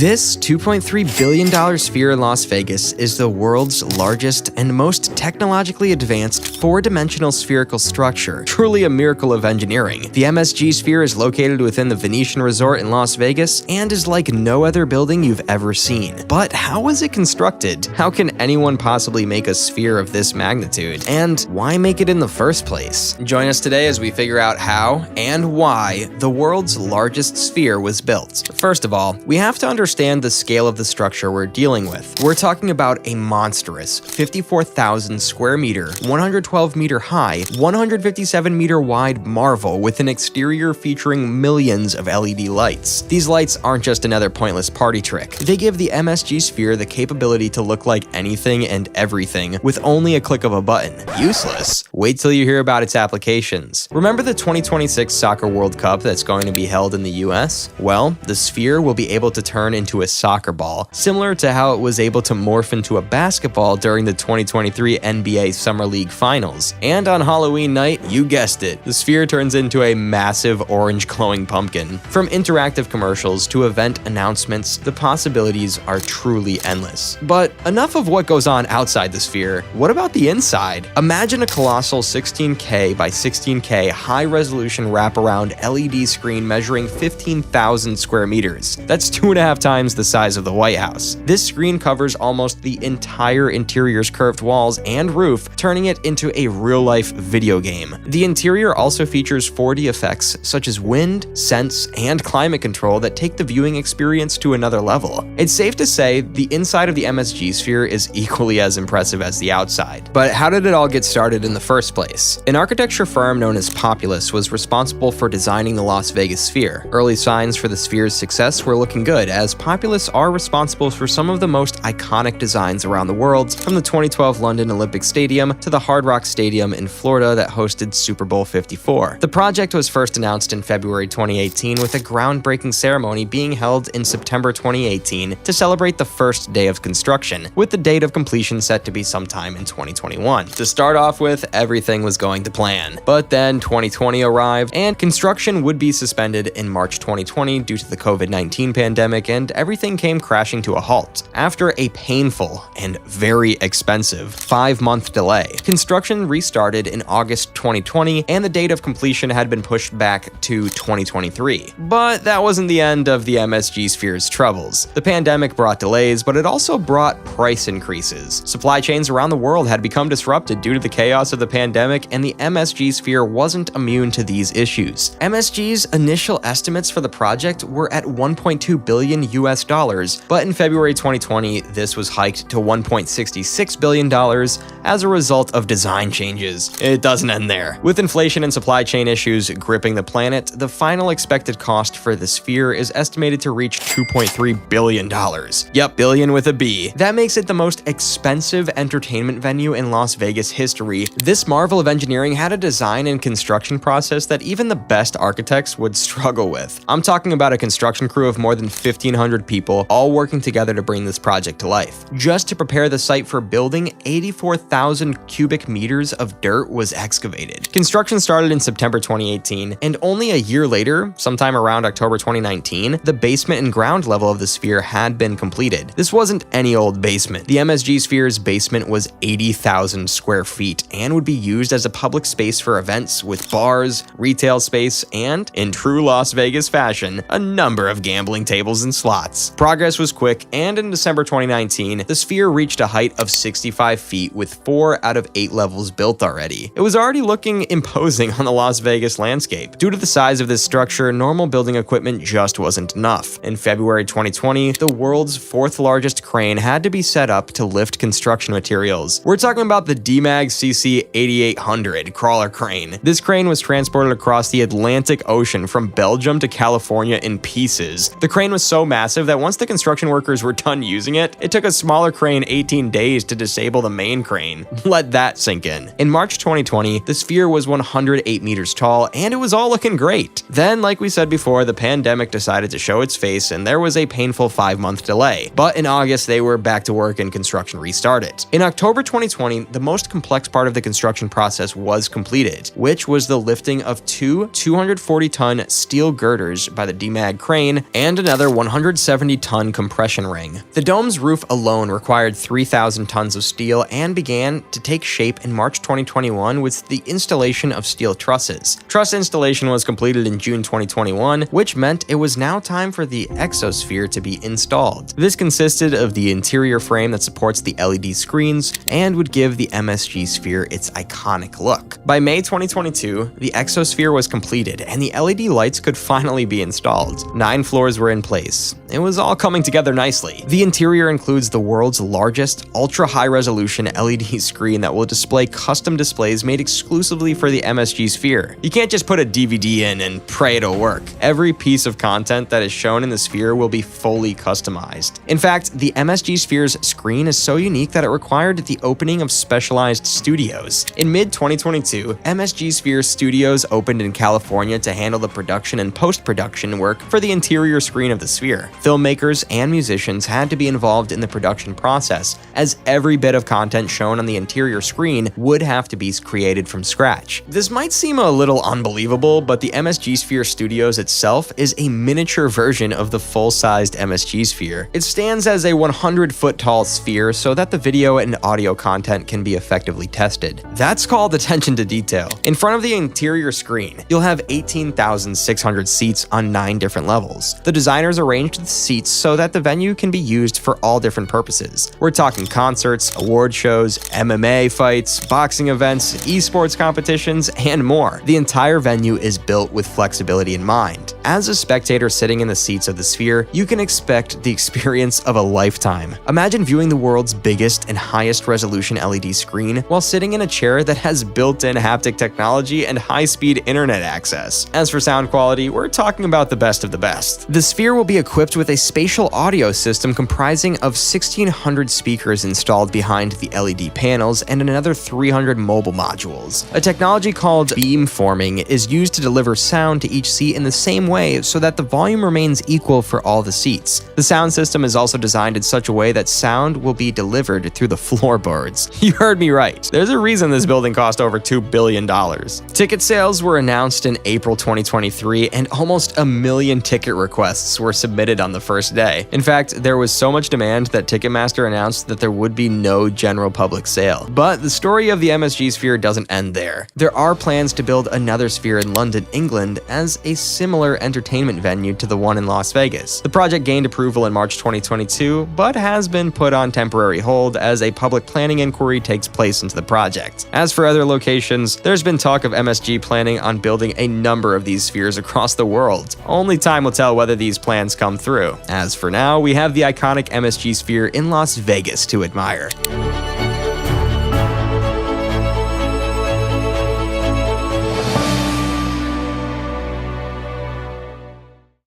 This $2.3 billion sphere in Las Vegas is the world's largest and most technologically advanced four-dimensional spherical structure, truly a miracle of engineering. The MSG Sphere is located within the Venetian Resort in Las Vegas and is like no other building you've ever seen. But how was it constructed? How can anyone possibly make a sphere of this magnitude? And why make it in the first place? Join us today as we figure out how and why the world's largest sphere was built. First of all, we have to understand the scale of the structure we're dealing with. We're talking about a monstrous 54,000 square meter, 112 meter high, 157 meter wide marvel with an exterior featuring millions of LED lights. These lights aren't just another pointless party trick. They give the MSG Sphere the capability to look like anything and everything with only a click of a button. Useless? Wait till you hear about its applications. Remember the 2026 Soccer World Cup that's going to be held in the US? Well, the Sphere will be able to turn into a soccer ball, similar to how it was able to morph into a basketball during the 2023 NBA Summer League Finals. And on Halloween night, you guessed it, the Sphere turns into a massive orange glowing pumpkin. From interactive commercials to event announcements, the possibilities are truly endless. But enough of what goes on outside the Sphere. What about the inside? Imagine a colossal 16K by 16K high-resolution wraparound LED screen measuring 15,000 square meters. That's 2.5 times the size of the White House. This screen covers almost the entire interior's curved walls and roof, turning it into a real-life video game. The interior also features 4D effects such as wind, sense, and climate control that take the viewing experience to another level. It's safe to say the inside of the MSG Sphere is equally as impressive as the outside. But how did it all get started in the first place? An architecture firm known as Populous was responsible for designing the Las Vegas Sphere. Early signs for the Sphere's success were looking good, as Populous are responsible for some of the most iconic designs around the world, from the 2012 London Olympic Stadium to the Hard Rock Stadium in Florida that hosted Super Bowl 54. The project was first announced in February 2018, with a groundbreaking ceremony being held in September 2018 to celebrate the first day of construction, with the date of completion set to be sometime in 2021. To start off with, everything was going to plan. But then 2020 arrived, and construction would be suspended in March 2020 due to the COVID-19 pandemic, and everything came crashing to a halt. After a painful and very expensive 5-month delay, construction restarted in August 2020, and the date of completion had been pushed back to 2023. But that wasn't the end of the MSG Sphere's troubles. The pandemic brought delays, but it also brought price increases. Supply chains around the world had become disrupted due to the chaos of the pandemic, and the MSG Sphere wasn't immune to these issues. MSG's initial estimates for the project were at $1.2 billion US, but in February 2020, this was hiked to $1.66 billion as a result of design changes. It doesn't end there. With inflation and supply chain issues gripping the planet, the final expected cost for the Sphere is estimated to reach $2.3 billion. Yep, billion with a B. That makes it the most expensive entertainment venue in Las Vegas history. This marvel of engineering had a design and construction process that even the best architects would struggle with. I'm talking about a construction crew of more than 1,500 people, all working together to bring this project to life. Just to prepare the site for building, 84,000 cubic meters of dirt was excavated. Construction started in September 2018, and only a year later, sometime around October 2019, the basement and ground level of the Sphere had been completed. This wasn't any old basement. The MSG Sphere's basement was 80,000 square feet and would be used as a public space for events with bars, retail space, and, in true Las Vegas fashion, a number of gambling tables and slots. Progress was quick, and in December 2019, the Sphere reached a height of 65 feet with 4 out of 8 levels built already. It was already looking imposing on the Las Vegas landscape. Due to the size of this structure, normal building equipment just wasn't enough. In February 2020, the world's 4th largest crane had to be set up to lift construction materials. We're talking about the Demag CC 8800 crawler crane. This crane was transported across the Atlantic Ocean from Belgium to California in pieces. The crane was so massive that once the construction workers were done using it, it took a smaller crane 18 days to disable the main crane. Let that sink in. In March 2020, the Sphere was 108 meters tall, and it was all looking great. Then, like we said before, the pandemic decided to show its face, and there was a painful 5-month delay. But in August, they were back to work and construction restarted. In October 2020, the most complex part of the construction process was completed, which was the lifting of two 240-ton steel girders by the Demag crane and another 100 170-ton compression ring. The dome's roof alone required 3,000 tons of steel and began to take shape in March 2021 with the installation of steel trusses. Truss installation was completed in June 2021, which meant it was now time for the Exosphere to be installed. This consisted of the interior frame that supports the LED screens and would give the MSG Sphere its iconic look. By May 2022, the Exosphere was completed and the LED lights could finally be installed. 9 floors were in place. It was all coming together nicely. The interior includes the world's largest ultra-high-resolution LED screen that will display custom displays made exclusively for the MSG Sphere. You can't just put a DVD in and pray it'll work. Every piece of content that is shown in the Sphere will be fully customized. In fact, the MSG Sphere's screen is so unique that it required the opening of specialized studios. In mid-2022, MSG Sphere Studios opened in California to handle the production and post-production work for the interior screen of the Sphere. Filmmakers and musicians had to be involved in the production process, as every bit of content shown on the interior screen would have to be created from scratch. This might seem a little unbelievable, but the MSG Sphere Studios itself is a miniature version of the full-sized MSG Sphere. It stands as a 100-foot tall sphere so that the video and audio content can be effectively tested. That's called attention to detail. In front of the interior screen, you'll have 18,600 seats on 9 different levels. The designers arranged the seats so that the venue can be used for all different purposes. We're talking concerts, award shows, MMA fights, boxing events, esports competitions, and more. The entire venue is built with flexibility in mind. As a spectator sitting in the seats of the Sphere, you can expect the experience of a lifetime. Imagine viewing the world's biggest and highest resolution LED screen while sitting in a chair that has built-in haptic technology and high-speed internet access. As for sound quality, we're talking about the best of the best. The Sphere will be equipped with a spatial audio system comprising of 1,600 speakers installed behind the LED panels and another 300 mobile modules. A technology called beamforming is used to deliver sound to each seat in the same way so that the volume remains equal for all the seats. The sound system is also designed in such a way that sound will be delivered through the floorboards. You heard me right. There's a reason this building cost over $2 billion. Ticket sales were announced in April 2023, and almost 1 million ticket requests were submitted on the first day. In fact, there was so much demand that Ticketmaster announced that there would be no general public sale. But the story of the MSG Sphere doesn't end there. There are plans to build another Sphere in London, England, as a similar entertainment venue to the one in Las Vegas. The project gained approval in March 2022, but has been put on temporary hold as a public planning inquiry takes place into the project. As for other locations, there's been talk of MSG planning on building a number of these spheres across the world. Only time will tell whether these plans come through. As for now, we have the iconic MSG Sphere in Las Vegas to admire.